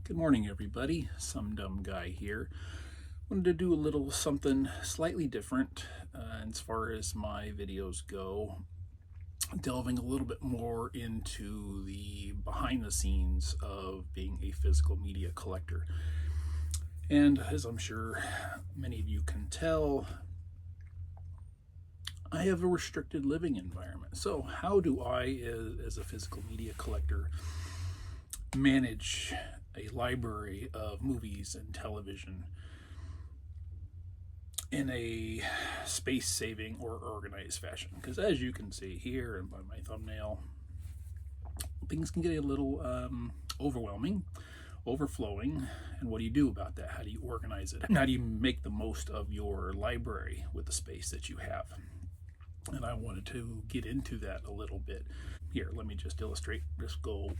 Good morning, everybody. Some Dumb Guy here. Wanted to do a little something slightly different as far as my videos go, delving a little bit more into the behind the scenes of being a physical media collector. And as I'm sure many of you can tell, I have a restricted living environment. So how do I, as a physical media collector, manage a library of movies and television in a space-saving or organized fashion? Because as you can see here and by my thumbnail, things can get a little overwhelming, overflowing. And what do you do about that? How do you organize it? How do you make the most of your library with the space that you have? And I wanted to get into that a little bit. Here, let me just illustrate. Just go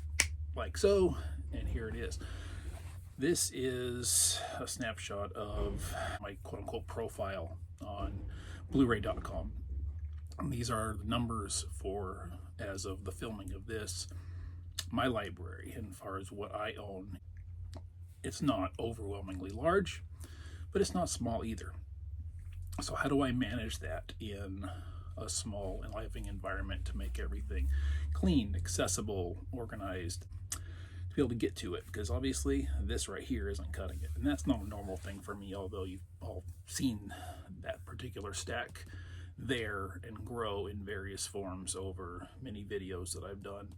like so, and here it is. This is a snapshot of my quote-unquote profile on Blu-ray.com. These are the numbers for, as of the filming of this, my library. And as far as what I own, it's not overwhelmingly large, but it's not small either. So how do I manage that in a small and living environment to make everything clean, accessible, organized, to be able to get to it? Because obviously this right here isn't cutting it, and that's not a normal thing for me, although you've all seen that particular stack there and grow in various forms over many videos that I've done,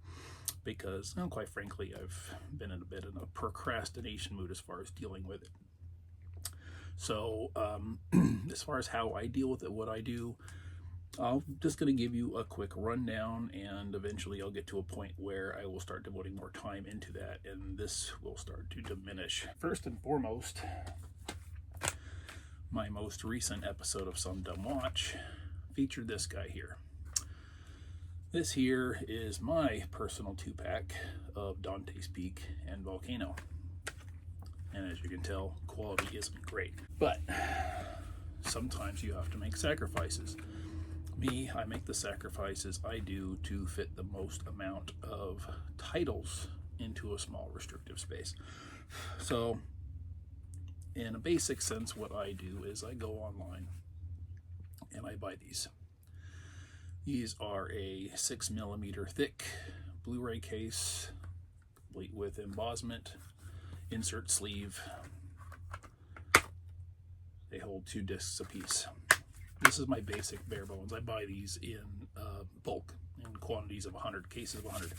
because quite frankly I've been in a bit of a procrastination mood as far as dealing with it. So as far as how I deal with it, what I do, I'm just going to give you a quick rundown, and eventually I'll get to a point where I will start devoting more time into that, and this will start to diminish. First and foremost, my most recent episode of Some Dumb Watch featured this guy here. This here is my personal 2-pack of Dantes Peak and Volcano. And as you can tell, quality isn't great. But sometimes you have to make sacrifices. Me, I make the sacrifices I do to fit the most amount of titles into a small restrictive space. So in a basic sense, what I do is I go online and I buy these. These are a 6mm thick Blu-ray case, complete with embossment, insert sleeve. They hold 2 discs apiece. This is my basic bare bones. I buy these in bulk, in quantities of 100, cases of 100.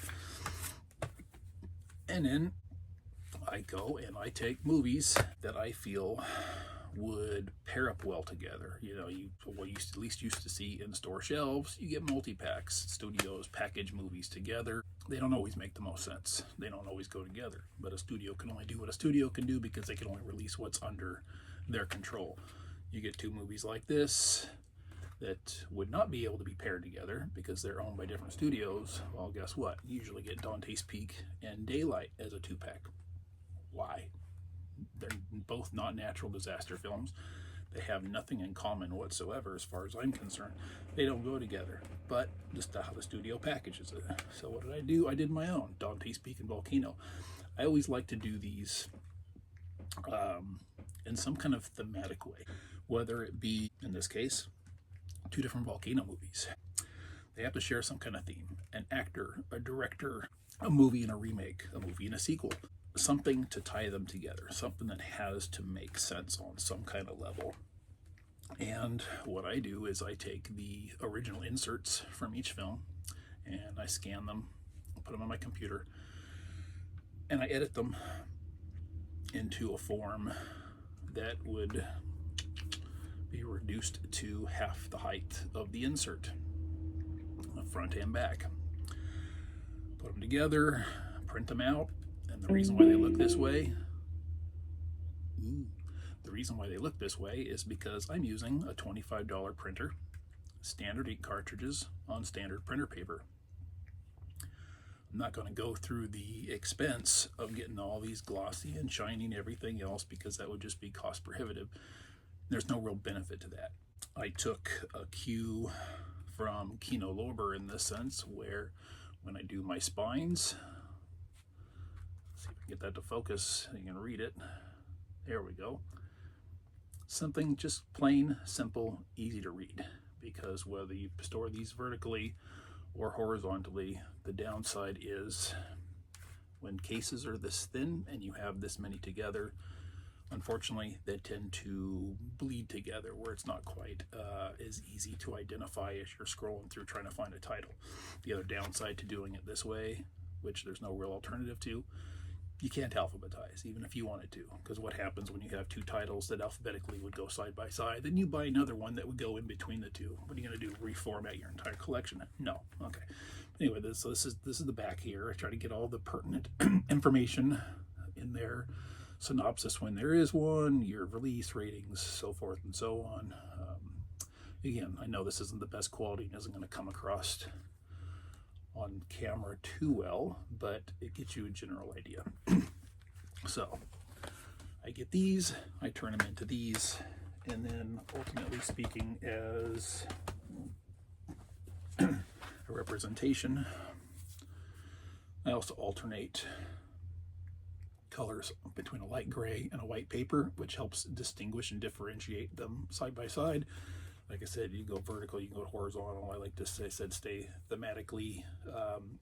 And then I go and I take movies that I feel would pair up well together. You know, what you at least used to see in store shelves, you get multi-packs. Studios package movies together. They don't always make the most sense. They don't always go together. But a studio can only do what a studio can do because they can only release what's under their control. You get 2 movies like this that would not be able to be paired together because they're owned by different studios. Well, guess what? You usually get Dantes Peak and Daylight as a 2-pack. Why? They're both not natural disaster films. They have nothing in common whatsoever as far as I'm concerned. They don't go together, but just how the studio packages it. So what did I do? I did my own, Dantes Peak and Volcano. I always like to do these in some kind of thematic way, whether it be, in this case, 2 different Volcano movies. They have to share some kind of theme. An actor, a director, a movie and a remake, a movie and a sequel. Something to tie them together, something that has to make sense on some kind of level. And what I do is I take the original inserts from each film and I scan them, put them on my computer, and I edit them into a form that would be reduced to half the height of the insert, front and back. Put them together, print them out, and the reason why they look this way, is because I'm using a $25 printer, standard ink cartridges on standard printer paper. I'm not going to go through the expense of getting all these glossy and shiny and everything else because that would just be cost prohibitive. There's no real benefit to that. I took a cue from Kino Lorber in this sense, where when I do my spines, See if I can get that to focus. You can read it. There we go. Something just plain, simple, easy to read. Because whether you store these vertically or horizontally, the downside is when cases are this thin and you have this many together, unfortunately, they tend to bleed together where it's not quite as easy to identify as you're scrolling through trying to find a title. The other downside to doing it this way, which there's no real alternative to, you can't alphabetize, even if you wanted to, because what happens when you have two titles that alphabetically would go side by side, then you buy another one that would go in between the two. What are you going to do, reformat your entire collection? No. Okay. Anyway, this is the back here. I try to get all the pertinent information in there. Synopsis when there is one, year of release, ratings, so forth and so on. Again, I know this isn't the best quality and isn't going to come across on camera too well, but it gets you a general idea. So I get these, I turn them into these, and then ultimately speaking as a representation, I also alternate colors between a light gray and a white paper, which helps distinguish and differentiate them side by side. Like I said, you go vertical, you go horizontal. I like to say, stay thematically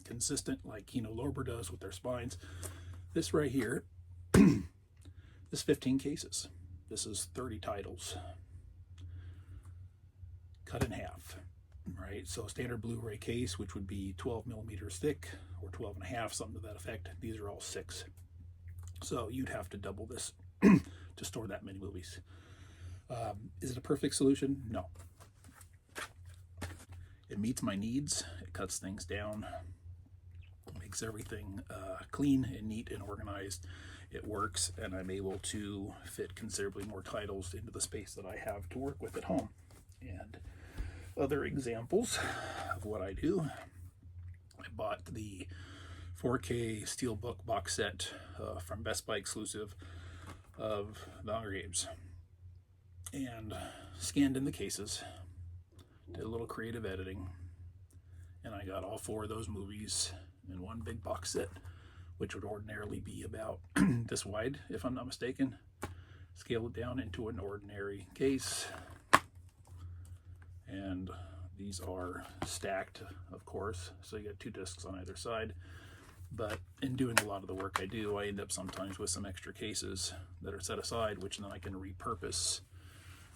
consistent, like Kino Lorber does with their spines. This right here is 15 cases. This is 30 titles cut in half, right? So a standard Blu-ray case, which would be 12 millimeters thick or 12 and a half, something to that effect. These are all 6. So you'd have to double this to store that many movies. Is it a perfect solution? No. It meets my needs. It cuts things down, makes everything clean and neat and organized. It works, and I'm able to fit considerably more titles into the space that I have to work with at home. And other examples of what I do, I bought the 4K Steelbook box set from Best Buy exclusive of The Hunger Games, and scanned in the cases, did a little creative editing, and I got all 4 of those movies in one big box set, which would ordinarily be about this wide, if I'm not mistaken. Scale it down into an ordinary case, and these are stacked, of course, so you got 2 discs on either side. But in doing a lot of the work I do, I end up sometimes with some extra cases that are set aside, which then I can repurpose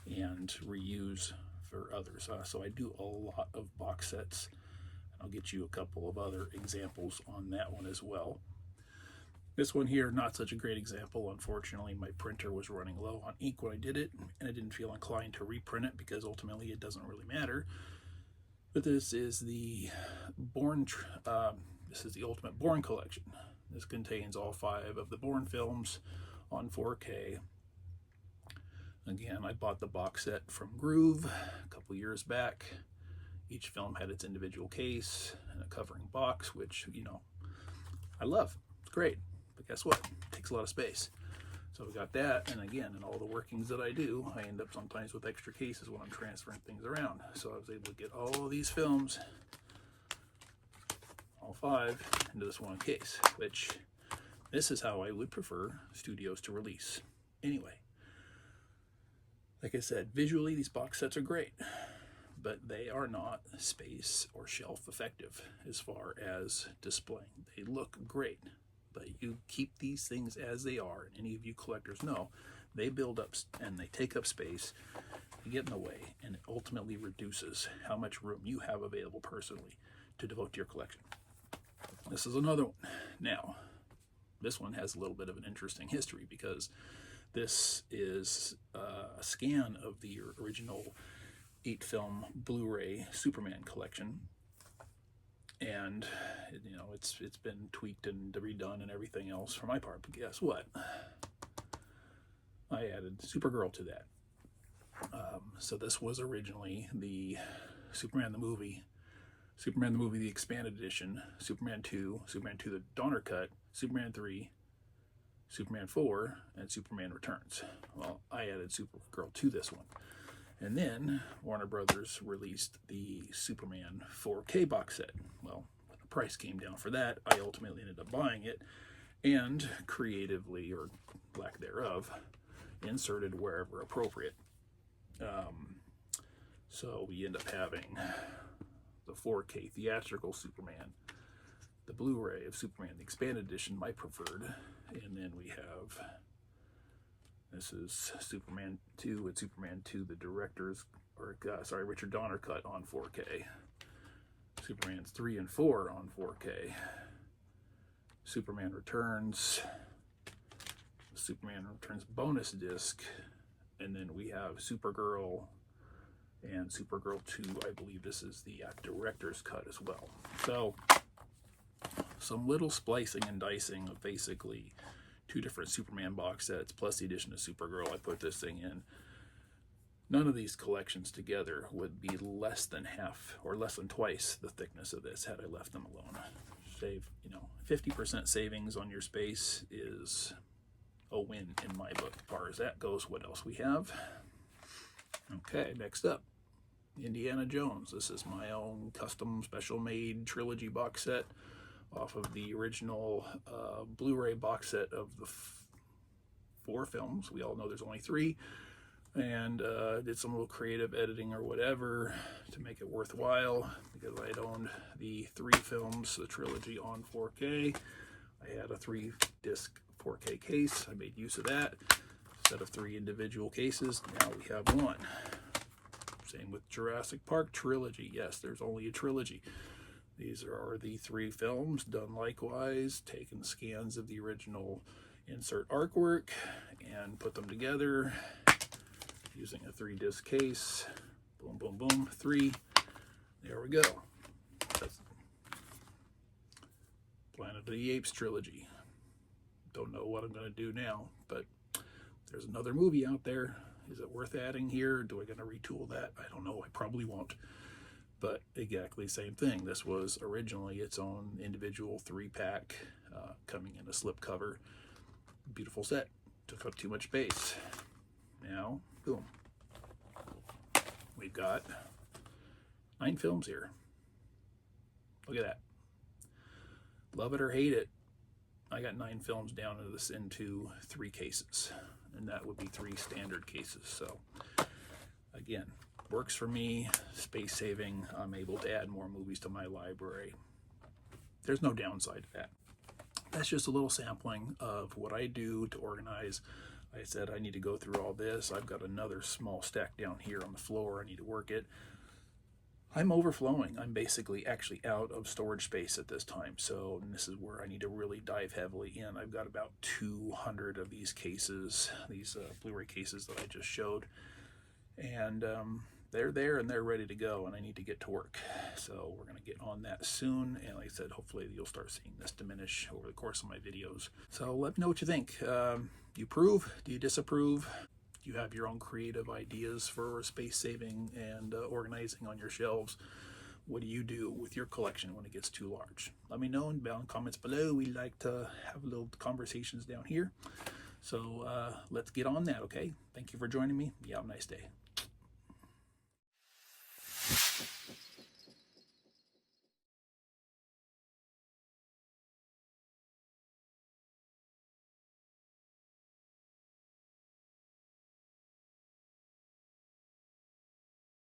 and reuse for others. So I do a lot of box sets. I'll get you a couple of other examples on that one as well. This one here, not such a great example. Unfortunately, my printer was running low on ink when I did it, and I didn't feel inclined to reprint it because ultimately it doesn't really matter. But this is the this is the Ultimate Bourne collection. This contains all 5 of the Bourne films on 4K. Again, I bought the box set from Groove a couple years back. Each film had its individual case and a covering box, which, you know, I love. It's great. But guess what? It takes a lot of space. So we got that, and again, in all the workings that I do, I end up sometimes with extra cases when I'm transferring things around. So I was able to get all of these films, all 5, into this one case, which this is how I would prefer studios to release. Anyway, like I said, visually these box sets are great, but they are not space or shelf effective as far as displaying. They look great, but you keep these things as they are, and any of you collectors know they build up and they take up space, they get in the way, and it ultimately reduces how much room you have available personally to devote to your collection. This is another one. Now, this one has a little bit of an interesting history because this is a scan of the original 8-film Blu-ray Superman collection, and you know it's been tweaked and redone and everything else for my part. But guess what? I added Supergirl to that. So this was originally the Superman the movie, the expanded edition, Superman 2, Superman 2 the Donner Cut, Superman 3, Superman 4, and Superman Returns. Well, I added Supergirl to this one. And then Warner Brothers released the Superman 4K box set. Well, when the price came down for that, I ultimately ended up buying it. and creatively, or lack thereof, inserted wherever appropriate. So we end up having the 4K theatrical Superman, the Blu-ray of Superman, the expanded edition, my preferred, and then we have, this is Superman 2 and Superman 2, the director's, or Richard Donner cut on 4K. Superman's 3 and 4 on 4K. Superman Returns, Superman Returns bonus disc, and then we have Supergirl and Supergirl 2. I believe this is the director's cut as well. So some little splicing and dicing of basically 2 different Superman box sets plus the addition of Supergirl. I put this thing in. None of these collections together would be less than half or less than twice the thickness of this had I left them alone. Save, 50% savings on your space is a win in my book. As far as that goes, what else we have? Okay, next up, Indiana Jones. This is my own custom special made trilogy box set off of the original Blu-ray box set of the 4 films. We all know there's only 3. And did some little creative editing or whatever to make it worthwhile, because I had owned the 3 films, the trilogy, on 4K. I had a 3-disc 4K case. I made use of that instead of 3 individual cases. Now we have 1. Same with Jurassic Park trilogy. Yes, there's only a trilogy. These are the 3 films done likewise, taken scans of the original insert artwork and put them together using a 3-disc case. Boom, boom, boom, 3. There we go. That's Planet of the Apes trilogy. Don't know what I'm going to do now, but there's another movie out there. Is it worth adding here? Do I going to retool that? I don't know. I probably won't. But exactly same thing. This was originally its own individual 3-pack coming in a slipcover. Beautiful set. Took up too much space. Now, boom. We've got 9 films here. Look at that. Love it or hate it, I got 9 films down into 3 cases. And that would be 3 standard cases. So, again, works for me. Space saving. I'm able to add more movies to my library. There's no downside to that. That's just a little sampling of what I do to organize. I said I need to go through all this. I've got another small stack down here on the floor. I need to work it. I'm overflowing. I'm basically actually out of storage space at this time. So this is where I need to really dive heavily in. I've got about 200 of these cases, these Blu-ray cases that I just showed. And they're there and they're ready to go, and I need to get to work. So we're going to get on that soon, and like I said, hopefully you'll start seeing this diminish over the course of my videos. So let me know what you think. Do you approve? Do you disapprove? Do you have your own creative ideas for space saving and organizing on your shelves? What do you do with your collection when it gets too large? Let me know in the comments below. We like to have little conversations down here. So let's get on that, okay? Thank you for joining me. You have a nice day.